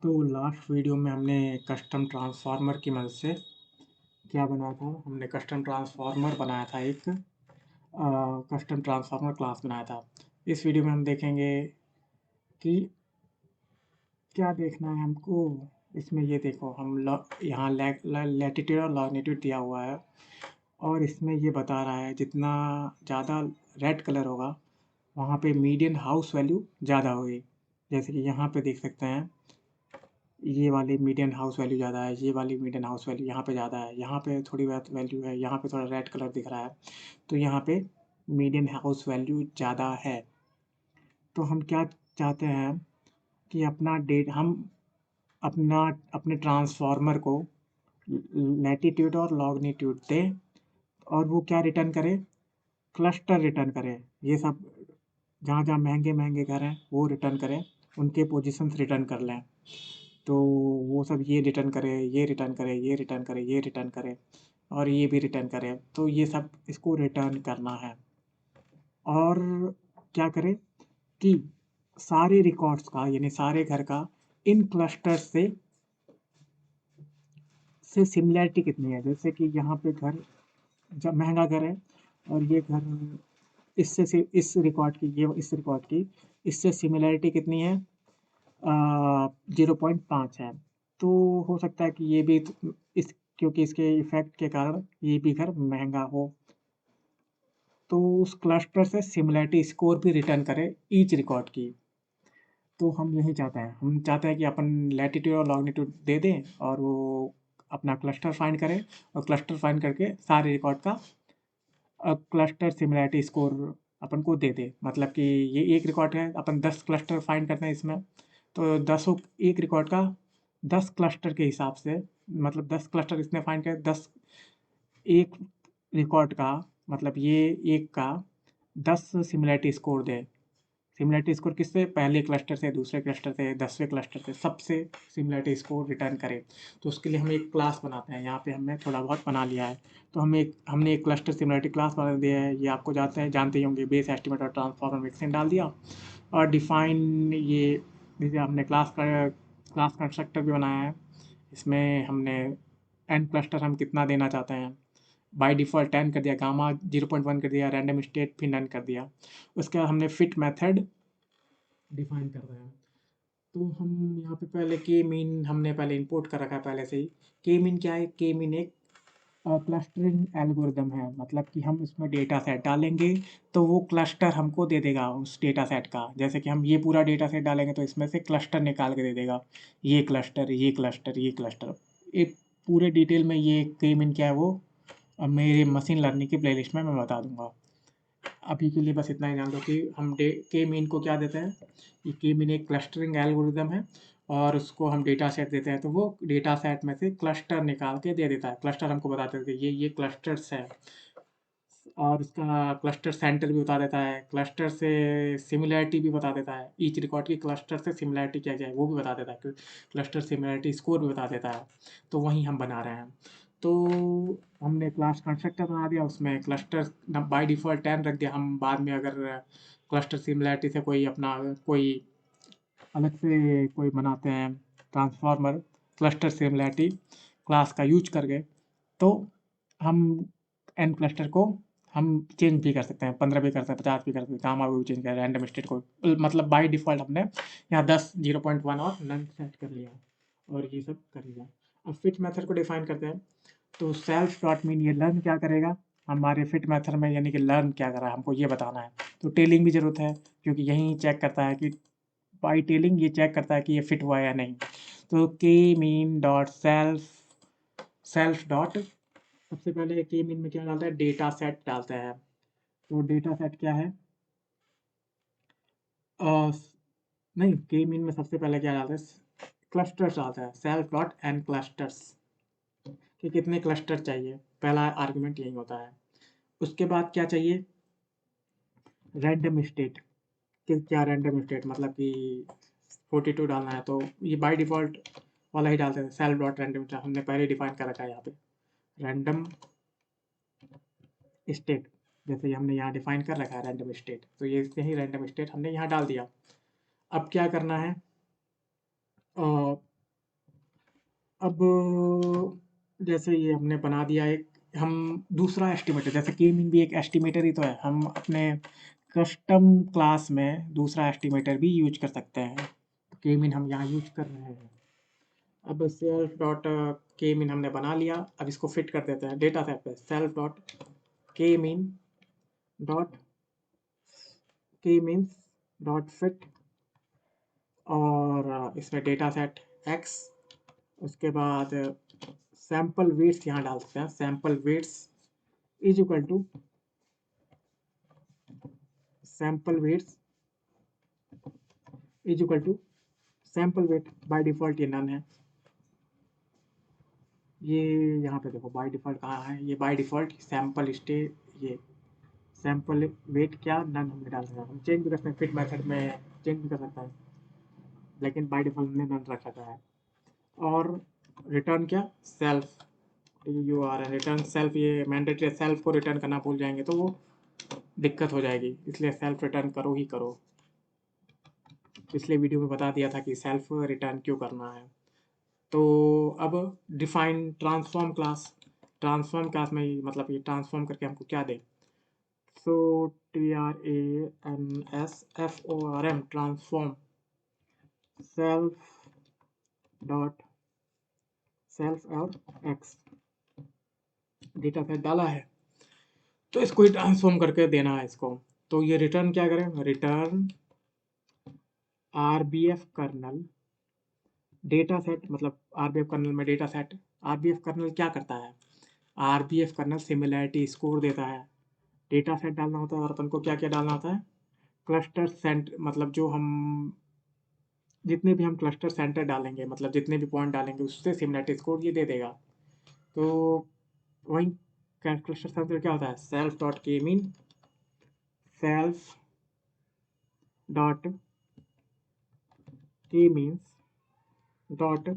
तो last video में हमने कस्टम ट्रांसफार्मर की मदद से क्या बनाया था, हमने कस्टम ट्रांसफार्मर बनाया था एक कस्टम ट्रांसफार्मर क्लास बनाया था। इस वीडियो में हम देखेंगे कि क्या देखना है हमको। इसमें ये देखो, हम यहाँ लैटिट्यूड और लॉन्गिट्यूड दिया हुआ है और इसमें ये बता रहा है जितना ज़्यादा रेड कलर होगा वहाँ पे मीडियन हाउस वैल्यू ज़्यादा होगी। जैसे कि यहाँ पे देख सकते हैं, ये वाली मीडियन हाउस वैल्यू ज़्यादा है, ये वाली मीडियन हाउस वैल्यू यहाँ पे ज़्यादा है, यहाँ पे थोड़ी बहुत वैल्यू है, यहाँ पे थोड़ा रेड कलर दिख रहा है, तो यहाँ पे मीडियन हाउस वैल्यू ज़्यादा है। तो हम क्या चाहते हैं कि हम अपना अपने ट्रांसफार्मर को लैटिट्यूड और लॉन्गिट्यूड दें और वो क्या रिटर्न करे, क्लस्टर रिटर्न करे। ये सब जहाँ जहाँ महंगे महंगे घर हैं वो रिटर्न करें, उनके पोजीशंस रिटर्न कर लें। तो वो सब ये रिटर्न करे, ये रिटर्न करे, ये रिटर्न करे, ये रिटर्न करे और ये भी रिटर्न करे। तो ये सब इसको रिटर्न करना है। और क्या करें कि सारे रिकॉर्ड्स का यानी सारे घर का इन क्लस्टर्स से सिमिलैरिटी कितनी है। जैसे कि यहाँ पे घर जब महंगा घर है और ये घर इस रिकॉर्ड की, ये इस रिकॉर्ड की इससे सिमिलैरिटी कितनी है, 0.5 है। तो हो सकता है कि ये भी इस क्योंकि इसके इफ़ेक्ट के कारण ये भी घर महँगा हो। तो उस क्लस्टर से सिमिलैरिटी स्कोर भी रिटर्न करे ईच रिकॉर्ड की। तो हम यही चाहते हैं, हम चाहते हैं कि अपन लैटिट्यूड और लॉन्गिट्यूड दे दें और वो अपना क्लस्टर फाइंड करें और क्लस्टर फाइंड करके सारे रिकॉर्ड का क्लस्टर सिमिलैरिटी स्कोर अपन को दे दे। मतलब कि ये एक रिकॉर्ड है, अपन 10 क्लस्टर फाइंड करते हैं इसमें, तो दसों एक रिकॉर्ड का 10 क्लस्टर के हिसाब से, मतलब 10 क्लस्टर इसने फाइंड किया, 10 एक रिकॉर्ड का मतलब ये एक का 10 सिमिलैरिटी स्कोर दे। सिमिलैरिटी स्कोर किससे, पहले क्लस्टर से, दूसरे क्लस्टर से, 10वें क्लस्टर से, सबसे सिमिलैरिटी स्कोर रिटर्न करे। तो उसके लिए हम एक क्लास बनाते हैं। यहाँ पे हमने थोड़ा बहुत बना लिया है। तो हमने एक क्लस्टर सिमिलैरिटी क्लास बना दिया है। ये आपको जानते ही होंगे, बेस एस्टिमेट और ट्रांसफॉर्मर मिक्सिंग डाल दिया और डिफाइन ये जैसे हमने क्लास कंस्ट्रक्टर भी बनाया है। इसमें हमने एन क्लस्टर हम कितना देना चाहते हैं, बाय डिफ़ॉल्ट 10 कर दिया, गामा 0.1 कर दिया, रैंडम स्टेट फिर नन कर दिया। उसके बाद हमने फिट मेथड डिफाइन कर रहे हैं। तो हम यहाँ पे पहले के मीन हमने पहले इंपोर्ट कर रखा है पहले से ही। के मीन क्या है, के मीन एक क्लस्टरिंग एल्गोरिदम है। मतलब कि हम उसमें डेटा सेट डालेंगे तो वो क्लस्टर हमको दे देगा उस डेटा सेट का। जैसे कि हम ये पूरा डेटा सेट डालेंगे तो इसमें से क्लस्टर निकाल के दे देगा, ये क्लस्टर, ये क्लस्टर, ये क्लस्टर। एक पूरे डिटेल में ये के मीन क्या है वो मेरे मशीन लर्निंग की प्लेलिस्ट में मैं बता दूंगा। अभी के लिए बस इतना ही जान लो कि हम के मीन को क्या देते हैं। ये के मीन एक क्लस्टरिंग एल्गोरिदम है और उसको हम डेटा सेट देते हैं, तो वो डेटा सेट में से क्लस्टर निकाल के दे देता है। क्लस्टर हमको बता देते हैं ये क्लस्टर्स है और उसका क्लस्टर सेंटर भी बता देता है, क्लस्टर से सिमिलैरिटी भी बता देता है, ईच रिकॉर्ड की क्लस्टर से सिमिलैरिटी क्या क्या है वो भी बता देता है, क्लस्टर सिमिलैरिटी स्कोर भी बता देता है। तो वही हम बना रहे हैं। तो हमने क्लास कंस्ट्रक्टर बना दिया, उसमें क्लस्टर बाय डिफ़ॉल्ट 10 रख दिया। हम बाद में अगर क्लस्टर सिमिलैरिटी से कोई अलग से कोई बनाते हैं ट्रांसफार्मर क्लस्टर सिमिलैरिटी क्लास का यूज करके, तो हम एन क्लस्टर को हम चेंज भी कर सकते हैं, 15 भी कर सकते हैं, 50 भी कर सकते हैं, गामा भी चेंज कर रैंडम स्टेट को। मतलब बाय डिफ़ॉल्ट हमने यहाँ 10, 0.1 और नन सेट कर लिया और ये सब कर लिया। अब फिट मेथड को डिफाइन करते हैं। तो सेल्फ डॉट मीन ये लर्न क्या करेगा हमारे फिट मेथड में, यानी कि लर्न क्या कर रहा है हमको ये बताना है। तो टेलिंग भी ज़रूरत है क्योंकि यही चेक करता है कि बाई टेलिंग ये चेक करता है कि ये फिट हुआ है या नहीं। तो के मीन डॉट सेल्फ डॉट सबसे पहले के मीन में क्या डालता है, डेटा सेट डालता है। तो डेटा सेट क्या है, अ, नहीं, के मीन में सबसे पहले क्या डालता है, क्लस्टर्स डालता है, सेल्फ डॉट एन क्लस्टर्स, कि कितने क्लस्टर चाहिए। पहला आर्गुमेंट यही होता है। उसके बाद क्या चाहिए, रैंडम स्टेट, कि क्या रैंडम स्टेट, मतलब कि 42 डालना है तो ये बाय डिफ़ॉल्ट वाला ही डालते हैं, सेल्फ डॉट रैंडम स्टेट हमने पहले डिफाइन कर रखा है यहाँ पे, रैंडम स्टेट। जैसे ही हमने यहाँ डिफाइन कर रखा है रैंडम स्टेट, तो ये यही रैंडम स्टेट हमने यहाँ डाल दिया। अब क्या करना है, अब जैसे ये हमने बना दिया एक, हम दूसरा एस्टिमेटर, जैसे के मीन भी एक एस्टिमेटर ही तो है, हम अपने कस्टम क्लास में दूसरा एस्टिमेटर भी यूज कर सकते हैं। के मीन हम यहाँ यूज कर रहे हैं। अब सेल्फ डॉट के मीन हमने बना लिया, अब इसको फिट कर देते हैं डेटा सेट पे। सेल्फ डॉट के मीन डॉट के मीन्स डॉट फिट, और इसमें डेटा सेट एक्स, उसके बाद सैम्पल वेट्स यहाँ डाल सकते हैं। Sample weights is equal to sample weights is equal to sample weight. By default ये नन है। ये यहाँ पे देखो बाय डिफॉल्ट कहाँ है, ये बाय डिफॉल्ट सैम्पल स्टे, ये सैम्पल वेट क्या नन हमने डाल रखा है। हम चेंज भी कर सकते हैं, फिट मेथड में चेंज भी कर सकता है, लेकिन बाय डिफॉल्ट हमने नन रख रखा है। और रिटर्न क्या, self, you are return self, ये मैंडेटरी सेल्फ को रिटर्न करना भूल जाएंगे तो वो दिक्कत हो जाएगी, इसलिए सेल्फ रिटर्न करो ही करो। पिछले वीडियो में बता दिया था कि सेल्फ रिटर्न क्यों करना है। तो अब डिफाइन ट्रांसफॉर्म क्लास में मतलब ये ट्रांसफॉर्म करके हमको क्या दे। सो TRANSFORM transform self dot self और एक्स, डेटा सेट डाला है तो इसको ही ट्रांसफॉर्म करके देना है इसको। तो ये रिटर्न क्या करें, return RBF kernel data set, मतलब RBF कर्नल में डेटा सेट। RBF कर्नल क्या करता है, RBF कर्नल सिमिलैरिटी स्कोर देता है। डेटा सेट डालना होता है और अपन को क्या क्या डालना होता है, क्लस्टर सेंटर, मतलब जो हम जितने भी हम क्लस्टर सेंटर डालेंगे, मतलब जितने भी पॉइंट डालेंगे उससे सिमिलैरिटी स्कोर ये दे देगा। तो वही क्लस्टर सेंटर क्या होता है, सेल्फ डॉट के मीन सेल्फ डॉट के मीन्स डॉट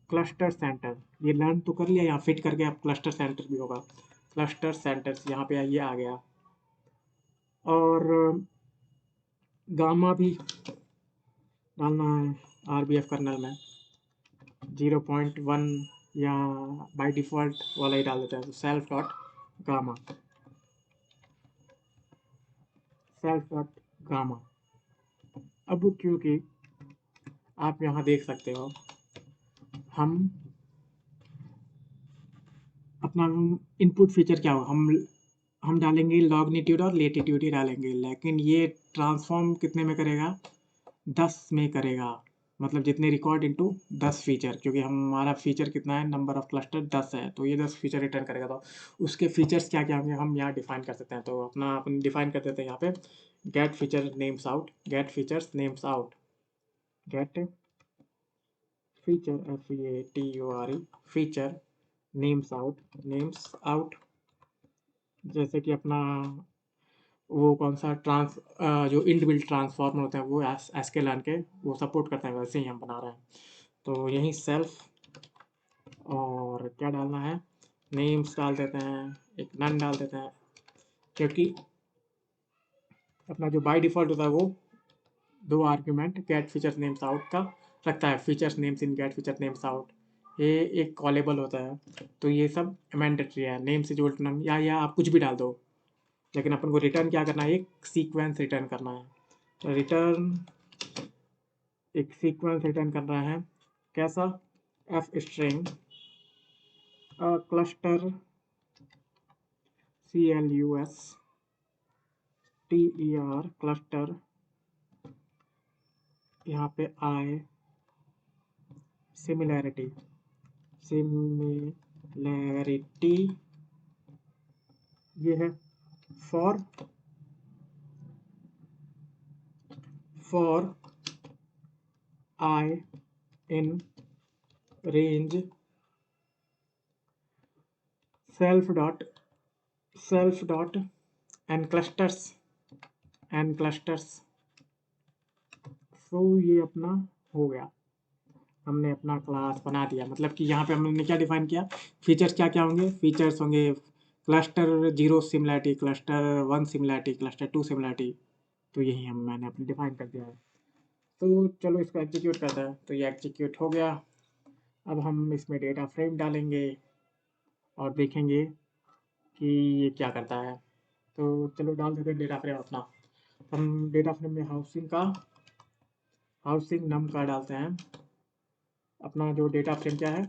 क्लस्टर सेंटर। ये लर्न तो कर लिया, यहाँ फिट करके अब क्लस्टर सेंटर भी होगा। क्लस्टर सेंटर्स यहाँ पे ये आ गया। और गामा भी डालना है RBF कर्नल में, 0.1 या बाय डिफ़ॉल्ट वाला ही डाल देता है। तो self dot gamma, self dot gamma. अब क्योंकि आप यहाँ देख सकते हो, हम अपना इनपुट फीचर क्या होगा, हम डालेंगे लॉग्निट्यूड और लेटीट्यूड ही डालेंगे, लेकिन ये ट्रांसफॉर्म कितने में करेगा, 10 में करेगा। मतलब जितने रिकॉर्ड इंटू 10 फीचर, क्योंकि हमारा फीचर कितना है, नंबर ऑफ क्लस्टर 10 है, तो ये 10 फीचर रिटर्न करेगा। तो उसके फीचर्स क्या क्या होंगे हम यहाँ डिफाइन कर सकते हैं। तो अपन डिफाइन कर देते हैं यहाँ पे, get feature names out, get features names out, get feature FEATURE feature names out. जैसे कि अपना वो कौन सा जो इनबिल्ट ट्रांसफॉर्मर होते हैं वो एसकेलन के वो सपोर्ट करते हैं, वैसे ही हम बना रहे हैं। तो यही सेल्फ और क्या डालना है, नेम्स डाल देते हैं, एक नन डाल देते हैं, क्योंकि अपना जो बाय डिफ़ॉल्ट होता है वो 2 argument get features names out का रखता है। Features names in get feature names out, ये एक कॉलेबल होता है। तो ये सब मैंडेटरी है, नेम से जो नन या आप कुछ भी डाल दो, लेकिन अपन को रिटर्न क्या करना है, एक सीक्वेंस रिटर्न करना है। तो रिटर्न एक सीक्वेंस रिटर्न करना है, कैसा, F string cluster CLUSTER cluster, यहाँ पे आई सिमिलैरिटी ये है for I in range self dot n clusters. So ये अपना हो गया, हमने अपना क्लास बना दिया। मतलब कि यहाँ पे हमने क्या डिफाइन किया, फीचर्स क्या क्या होंगे, फीचर्स होंगे cluster 0 similarity, cluster 1 similarity, cluster 2 similarity. तो यही मैंने अपने डिफाइन कर दिया है। तो चलो इसको एग्जीक्यूट करते हैं। तो ये एग्जीक्यूट हो गया। अब हम इसमें डेटा फ्रेम डालेंगे और देखेंगे कि ये क्या करता है। तो चलो डाल देते हैं डेटा फ्रेम अपना। हम डेटा फ्रेम में हाउसिंग नम का डालते हैं। अपना जो डेटा फ्रेम क्या है,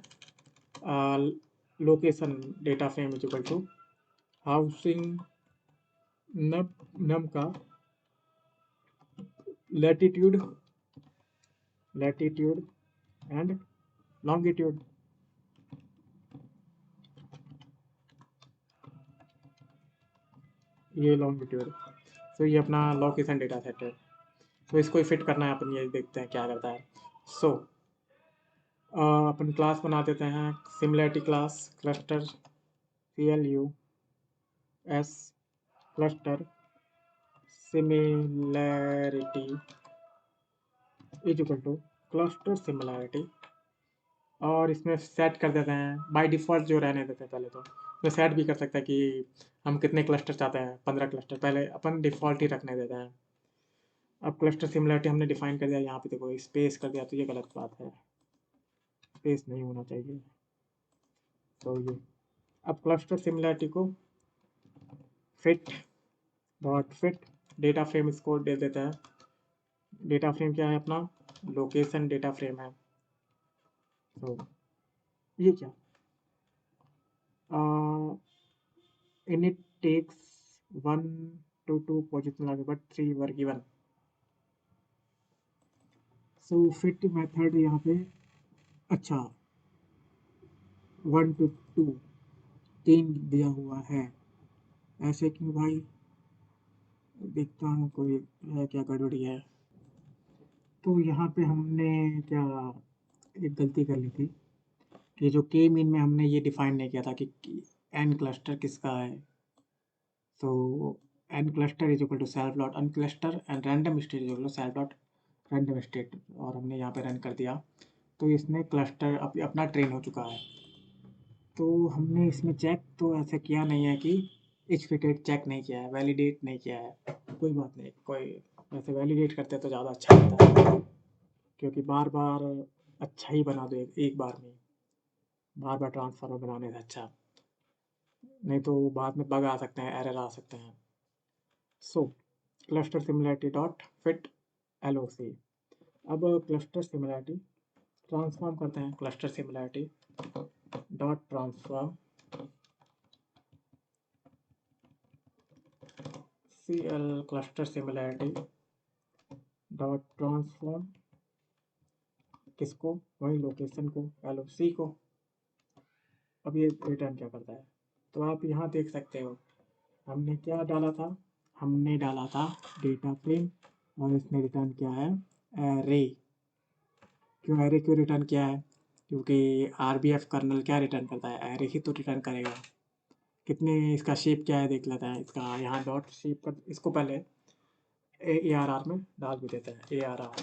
location data frame is equal to housing num num का लैटिट्यूड एंड लॉन्गिट्यूड। ये लॉन्गिट्यूड, तो ये अपना लोकेशन डेटा सेट है। तो इसको ही फिट करना है अपन, ये देखते हैं क्या करता है। सो अपन क्लास बना देते हैं, similarity class cluster CLUS cluster similarity is equal two cluster similarity, और इसमें सेट कर देते हैं बाय डिफ़ॉल्ट जो रहने देते हैं। पहले तो इसमें सेट भी कर सकते हैं कि हम कितने क्लस्टर चाहते हैं, 15 क्लस्टर पहले अपन डिफ़ॉल्ट ही रखने देते हैं। अब क्लस्टर सिमिलैरिटी हमने डिफाइन कर दिया, यहाँ पे देखो स्पेस कर दिया, तो ये गलत बात है, स्पेस नहीं होना चाहिए। तो ये अब क्लस्टर सिमिलैरिटी को फिट डेटा फ्रेम इसको दे देता है। डेटा फ्रेम क्या है अपना, लोकेशन डेटा फ्रेम है। तो ये क्या, init takes 1 to 2 position lage but 3 were given। So fit method यहाँ पे, अच्छा 1 to 2 3 दिया हुआ है, ऐसे क्यों भाई, देखता हूँ कोई है क्या गड़बड़ी है। तो यहाँ पे हमने क्या एक गलती कर ली थी कि जो के मीन में हमने ये डिफाइन नहीं किया था कि एन क्लस्टर किसका है। तो n cluster is equal to self dot n cluster and random state is equal to self dot random state, और हमने यहाँ पे रन कर दिया तो इसने क्लस्टर अपना ट्रेन हो चुका है। तो हमने इसमें चेक तो ऐसा किया नहीं है कि इच फिटेड चेक नहीं किया है, वैलिडेट नहीं किया है। कोई बात नहीं, कोई वैसे वैलिडेट करते तो ज़्यादा अच्छा होता है, क्योंकि बार बार अच्छा ही बना दो एक बार में, बार बार ट्रांसफार्मर बनाने से अच्छा, नहीं तो बाद में बग आ सकते हैं, एरर आ सकते हैं। So cluster similarity dot fit LOC। अब क्लस्टर सिमिलैरिटी ट्रांसफॉर्म करते हैं, cluster similarity dot transform CL cluster similarity dot transform किसको, वही लोकेशन को, LOC को। अब ये रिटर्न क्या करता है, तो आप यहाँ देख सकते हो हमने क्या डाला था, हमने डाला था डेटा फ्रेम, और इसने रिटर्न किया है एरे। क्यों एरे क्यों रिटर्न किया है, क्योंकि RBF कर्नल क्या रिटर्न करता है, एरे ही तो रिटर्न करेगा। कितने इसका शेप क्या है देख लेते हैं, इसका यहाँ डॉट शेप कर, इसको पहले ARR में डाल भी देते हैं, ARR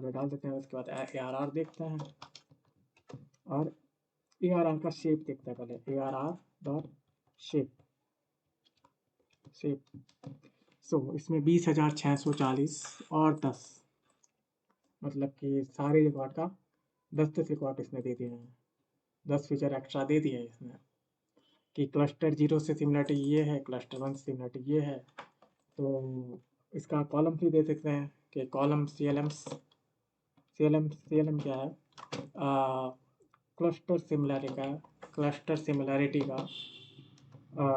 में डाल देते हैं, उसके बाद ARR देखते हैं, और ARR का शेप देखते हैं पहले, ARR डॉट शेप सो इसमें 20,640 और 10, मतलब कि सारे रिकॉर्ड का 10 रिकॉर्ड इसने दे दिए हैं, 10 फीचर एक्स्ट्रा दे दिए हैं इसने, कि क्लस्टर 0 से सिमिलरिटी ये है, क्लस्टर 1 से सिमिलरिटी ये है। तो इसका कॉलम भी दे सकते हैं कि कॉलम CLM क्या है, क्लस्टर सिमिलरिटी का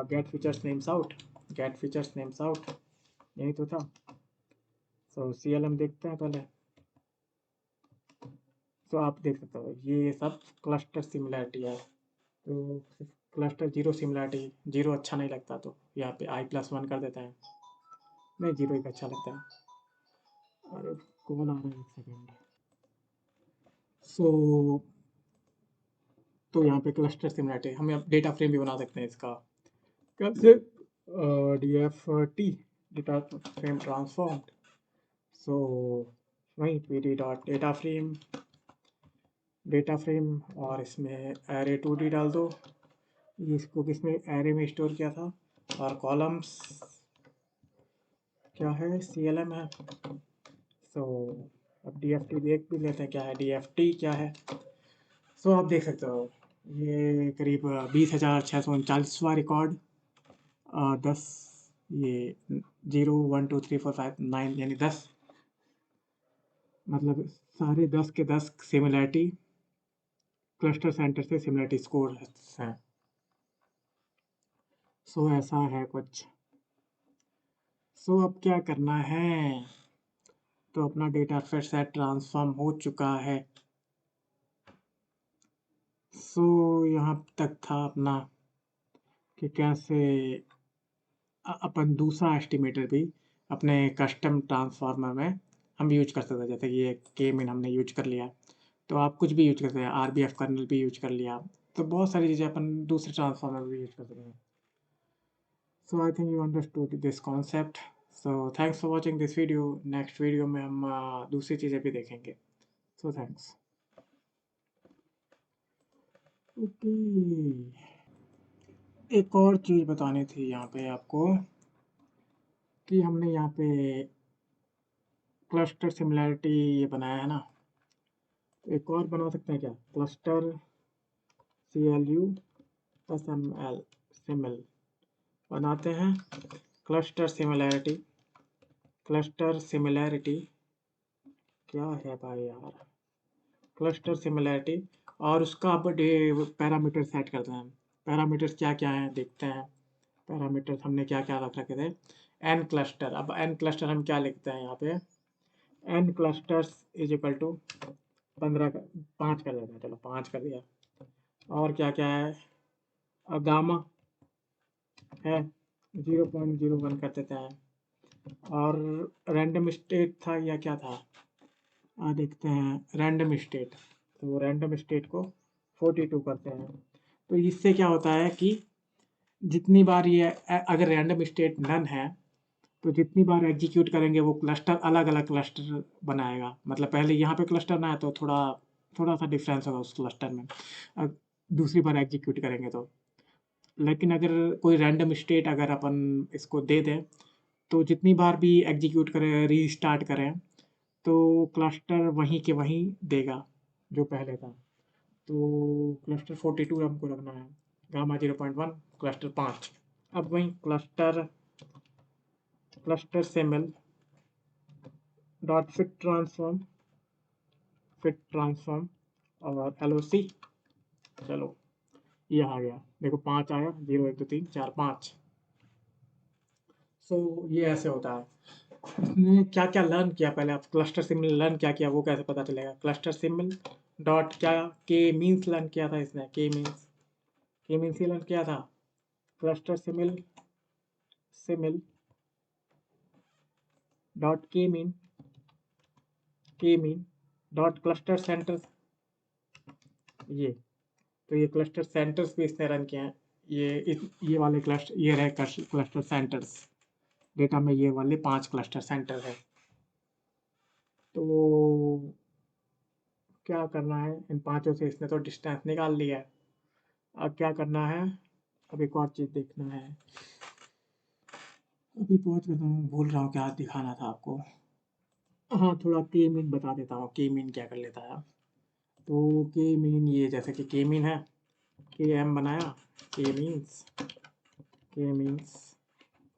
गेट फीचर्स नेम्स आउट, यही तो था। सो CLM देखते हैं पहले, तो आप देख सकते हो ये सब क्लस्टर सिमिलरिटी है। तो क्लस्टर 0 सिमिलरिटी, 0 अच्छा नहीं लगता तो यहाँ पे I+1 कर देते हैं, नहीं 0 ही अच्छा लगता है। अरे कौन आ रहा है, एक सेकेंड। सो तो यहाँ पे क्लस्टर सिमिलरिटी हम डेटा फ्रेम भी बना सकते हैं इसका, कैसे, DFT डेटा फ्रेम ट्रांसफॉर्म्ड। सो वहीं PD डॉट डेटा फ्रेम और इसमें एरे 2D डाल दो, इसको किसमें एरे में स्टोर किया था, और कॉलम्स क्या है, CLM है। सो अब DFT देख भी लेते हैं क्या है, DFT क्या है, सो आप देख सकते हो ये करीब 20,639वां रिकॉर्ड, 10 ये 0 1 2 3 4 5 9 यानी 10, मतलब सारे 10 के 10 सिमिलैरिटी क्लस्टर सेंटर से सिमिलैरिटी स्कोर हैं। सो ऐसा है कुछ। सो अब क्या करना है, तो अपना डेटा फिर से ट्रांसफॉर्म हो चुका है। सो यहाँ तक था अपना कि कैसे अपन दूसरा एस्टिमेटर भी अपने कस्टम ट्रांसफार्मर में हम यूज कर सकते हैं। जैसे कि ये के मीन हमने यूज कर लिया, तो आप कुछ भी यूज कर सकते हैं, RBF कर्नल भी यूज कर लिया, तो बहुत सारी चीज़ें अपन दूसरे ट्रांसफार्मर में भी यूज कर सकते हैं। So I think you understood this concept. So thanks for watching this video. Next video में हम दूसरी चीज़ें भी देखेंगे। So thanks. ओके, एक और चीज़ बतानी थी यहाँ पे आपको कि हमने यहाँ पे क्लस्टर सिमिलैरिटी ये बनाया है ना, तो एक और बना सकते हैं क्या, क्लस्टर CLU SML सिमिल बनाते हैं। क्लस्टर सिमिलैरिटी, क्लस्टर सिमिलैरिटी क्या है भाई यार, क्लस्टर सिमिलैरिटी, और उसका अब पैरामीटर सेट करते हैं। पैरामीटर्स क्या क्या हैं देखते हैं। पैरामीटर्स हमने क्या क्या रख रखे थे, एन क्लस्टर। अब एन क्लस्टर हम क्या लिखते हैं यहाँ पे, n clusters is equal to 15 का 5 कर देते हैं, चलो 5 कर दिया। और क्या क्या है, गामा है 0.01 कर देते हैं, और रैंडम स्टेट था या क्या था, देखते हैं रैंडम स्टेट, तो रैंडम स्टेट को 42 करते हैं। तो इससे क्या होता है कि जितनी बार ये अगर रैंडम स्टेट नन है, तो जितनी बार एग्जीक्यूट करेंगे वो क्लस्टर अलग अलग क्लस्टर बनाएगा। मतलब पहले यहाँ पे क्लस्टर ना है तो थोड़ा थोड़ा सा डिफरेंस होगा उस क्लस्टर में, दूसरी बार एग्जीक्यूट करेंगे तो। लेकिन अगर कोई रैंडम स्टेट अगर अपन इसको दे दें, तो जितनी बार भी एग्जीक्यूट करें रीस्टार्ट करें, तो क्लस्टर वहीं के वहीं देगा जो पहले था। तो क्लस्टर 42 हमको रखना है, गामा 0.1 क्लस्टर 5। अब वहीं क्लस्टर क्लस्टर सेमल डॉट फिट ट्रांसफॉर्म और LOC, चलो ये आ गया, देखो 5 आया, 0 1 2 3 4 5। सो ये ऐसे होता है। इसने क्या क्या लर्न किया, पहले आप क्लस्टर सिमिल लर्न क्या किया वो कैसे पता चलेगा, क्लस्टर सिमिल डॉट क्या के मीन्स लर्न किया था इसने, के मीन्स ही लर्न किया था। क्लस्टर सिमिल डॉट के मीन डॉट क्लस्टर सेंटर्स, ये तो ये क्लस्टर सेंटर्स भी इसने रन किया है। ये वाले क्लस्टर ये रहे क्लस्टर सेंटर्स, डेटा में ये वाले 5 क्लस्टर सेंटर है। तो क्या करना है, इन पांचों से इसने तो डिस्टेंस निकाल लिया है। अब क्या करना है, अब एक और चीज़ देखना है। अभी पहुंच गया हूँ, भूल रहा हूँ क्या दिखाना था आपको। हाँ, थोड़ा के मीन बता देता हूँ, के मीन क्या कर लेता है। तो के मीन ये जैसे कि के मीन है, के एम बनाया, के मीन्स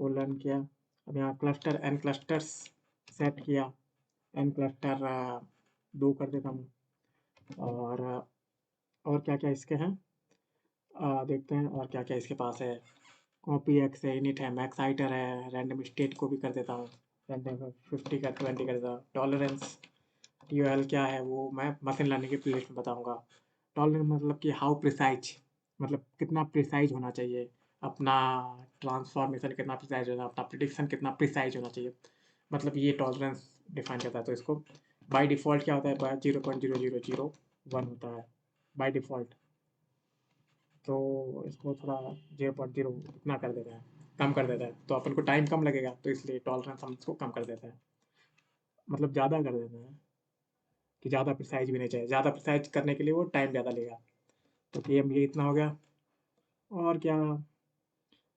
को लर्न किया। अब यहाँ क्लस्टर एन क्लस्टर्स सेट किया, एन क्लस्टर 2 कर देता हूँ। और क्या क्या इसके हैं, देखते हैं और क्या क्या इसके पास है। कॉपी एक्स है, इनिट है, मैक्साइटर है, रैंडम स्टेट को भी कर देता हूँ, रैंडम 50 का 20 कर देता हूँ। टॉलरेंस TOL क्या है वो मैं मशीन लर्निंग की प्लेलिस्ट में बताऊँगा। टॉलरेंस मतलब कि हाउ प्रिसाइज, मतलब कितना प्रिसाइज होना चाहिए अपना ट्रांसफॉर्मेशन, कितना प्रिसाइज होना, अपना प्रिडिक्शन कितना प्रिसाइज होना चाहिए, मतलब ये टॉलरेंस डिफाइन करता है। तो इसको बाय डिफ़ॉल्ट क्या होता है, 0.0001 होता है बाय डिफ़ॉल्ट। तो इसको थोड़ा 0.0 इतना कर देता है, कम कर देता है, तो अपन को टाइम कम लगेगा, तो इसलिए टॉलरेंस हम इसको कम कर देते हैं, मतलब ज़्यादा कर देते हैं कि ज़्यादा प्रिसाइज भी नहीं चाहिए, ज़्यादा प्रिसाइज करने के लिए वो टाइम ज़्यादा लेगा। तो ये इतना हो गया। और क्या,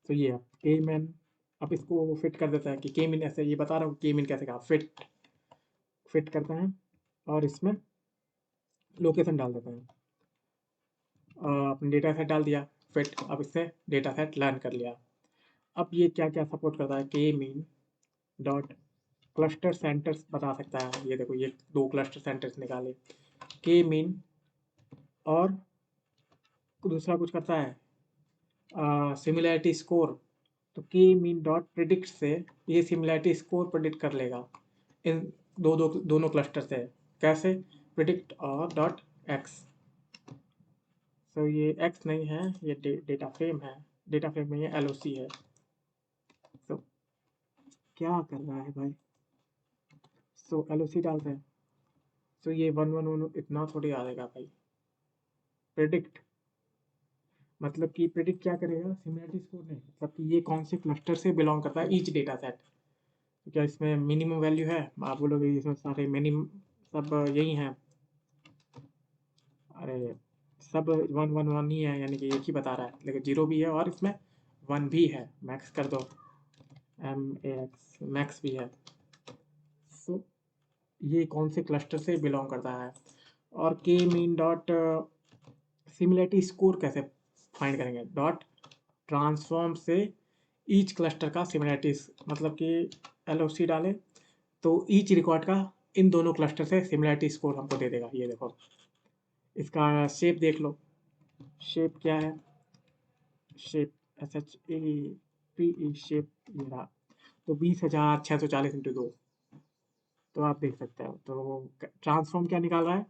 तो ये के मीन, अब इसको फिट कर देता है कि के मीन ऐसे, ये बता रहा हूँ के मीन कैसे कहा, फिट करते हैं और इसमें लोकेशन डाल देते हैं। अपने डेटा सेट डाल दिया, फिट। अब इससे डेटा सेट लर्न कर लिया। अब ये क्या क्या सपोर्ट करता है, के मीन डॉट क्लस्टर सेंटर्स बता सकता है। ये देखो, ये 2 क्लस्टर सेंटर्स निकाले, के मीन। और दूसरा कुछ करता है सिमिलैरिटी स्कोर। तो के मीन डॉट प्रिडिक्ट से ये सिमिलैरिटी स्कोर प्रिडिक्ट कर लेगा इन दोनों क्लस्टर से। कैसे? प्रिडिक्ट और डॉट एक्स। तो ये एक्स नहीं है, ये डेटा फ्रेम है। डेटा फ्रेम में ये एलओसी है। तो क्या कर रहा है भाई? सो एलओसी डालते हैं। तो ये 111 इतना थोड़ी आ जाएगा भाई। प्रिडिक्ट मतलब कि प्रिडिक्ट क्या करेगा, सिमिलरिटी स्कोर नहीं, मतलब कि ये कौन से क्लस्टर से बिलोंग करता है ईच डेटा सेट। तो क्या इसमें मिनिमम वैल्यू है? आप बोलोगे इसमें सारे मिनिमम सब यही हैं। अरे सब 111 ही है, यानी कि एक ही बता रहा है, लेकिन 0 भी है और इसमें 1 भी है। मैक्स कर दो, MAX मैक्स भी है। सो ये कौन से क्लस्टर से बिलोंग करता है। और के मीन डॉट सिमिलरिटी स्कोर कैसे फाइंड करेंगे, डॉट ट्रांसफॉर्म से ईच क्लस्टर का सिमिलरिटी, मतलब कि एलओसी डाले तो ईच रिकॉर्ड का इन दोनों क्लस्टर से सिमिलरिटी स्कोर हमको दे देगा। ये देखो, इसका शेप देख लो। शेप क्या है? शेप SHAPE शेप ये रहा। तो 20,640 × 2। तो आप देख सकते हो। तो ट्रांसफॉर्म क्या निकाल रहा है,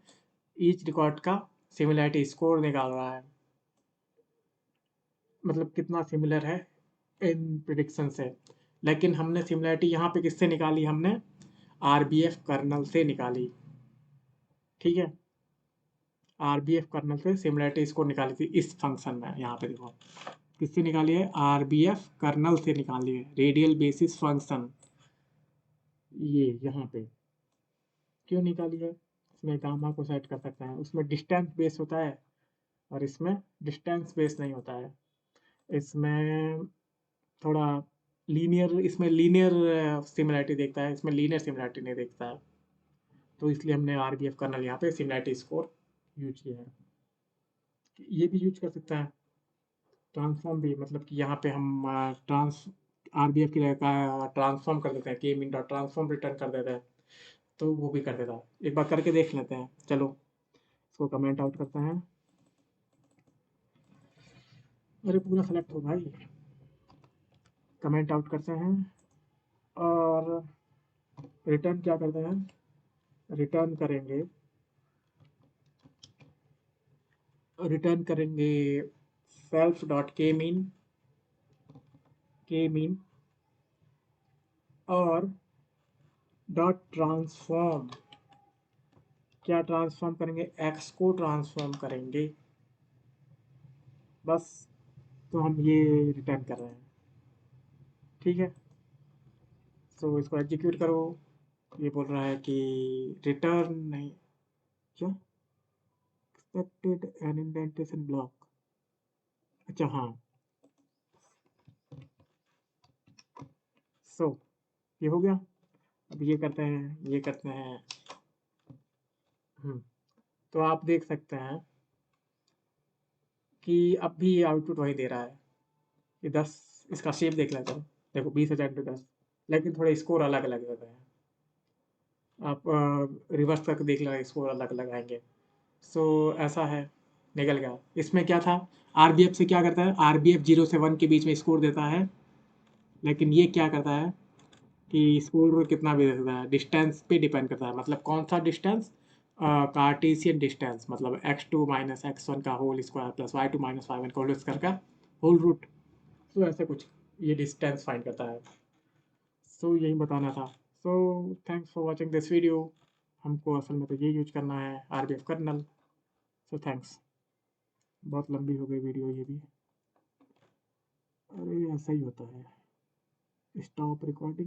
ईच रिकॉर्ड का सिमिलरिटी स्कोर निकाल रहा है, मतलब कितना सिमिलर है इन प्रिडिक्शन से। लेकिन हमने सिमिलरिटी यहाँ पे किससे निकाली, हमने RBF कर्नल से निकाली। ठीक है, RBF कर्नल से सिमिलरिटी स्कोर निकाली थी इस फंक्शन में। यहाँ पे देखो किससे निकाली है, RBF कर्नल से निकाली है, रेडियल बेसिस फंक्शन। ये यहाँ पे क्यों निकाली है, इसमें गामा को सेट कर सकते हैं। उसमें डिस्टेंस बेस होता है और इसमें डिस्टेंस बेस नहीं होता है। इसमें थोड़ा लीनियर, इसमें लीनियर सिमिलरिटी देखता है, इसमें लीनियर सिमिलरिटी नहीं देखता है। तो इसलिए हमने RBF कर्नल यहाँ पे सिमिलरिटी स्कोर यूज किया है। ये भी यूज कर सकता है ट्रांसफॉर्म भी, मतलब कि यहाँ पे हम RBF की जगह ट्रांसफॉर्म कर देते हैं, के मीन डॉट ट्रांसफॉर्म रिटर्न कर देते हैं। तो वो भी कर देता है। एक बार करके देख लेते हैं, चलो इसको कमेंट आउट करते हैं। अरे पूरा सेलेक्ट हो भाई। कमेंट आउट करते हैं और रिटर्न क्या करते हैं, रिटर्न करेंगे, रिटर्न करेंगे सेल्फ डॉट के मीन और डॉट ट्रांसफॉर्म। क्या ट्रांसफॉर्म करेंगे, एक्स को ट्रांसफॉर्म करेंगे बस। तो हम ये रिटर्न कर रहे हैं। ठीक है, तो इसको एग्जीक्यूट करो। ये बोल रहा है कि रिटर्न नहीं, क्या एक्सपेक्टेड एन इंडेंटेशन ब्लॉक। अच्छा हाँ, सो ये हो गया। अब ये करते हैं, ये करते हैं। तो आप देख सकते हैं कि अब भी ये आउटपुट वही दे रहा है। ये 10, इसका शेप देख लेते हैं। देखो 20,000 × 10, लेकिन थोड़े स्कोर अलग अलग होते हैं। आप रिवर्स करके देख लेना, स्कोर अलग अलग आएंगे। सो ऐसा है, निकल गया। इसमें क्या था, RBF से क्या करता है, RBF 0 से 1 के बीच में स्कोर देता है। लेकिन ये क्या करता है कि स्कोर कितना भी दे देता है, डिस्टेंस पे डिपेंड करता है। मतलब कौन सा डिस्टेंस, कार्टेशियन डिस्टेंस, मतलब x2 - x1 का whole square plus y2 - y1 का होल स्क्वायर का होल रूट। तो ऐसे कुछ ये डिस्टेंस फाइंड करता है। सो यही बताना था। सो thanks for watching this video. हमको असल में तो ये यूज करना है, RBF कर्नल। So thanks. बहुत लंबी हो गई वीडियो ये भी। अरे ऐसा ही होता है। Stop recording.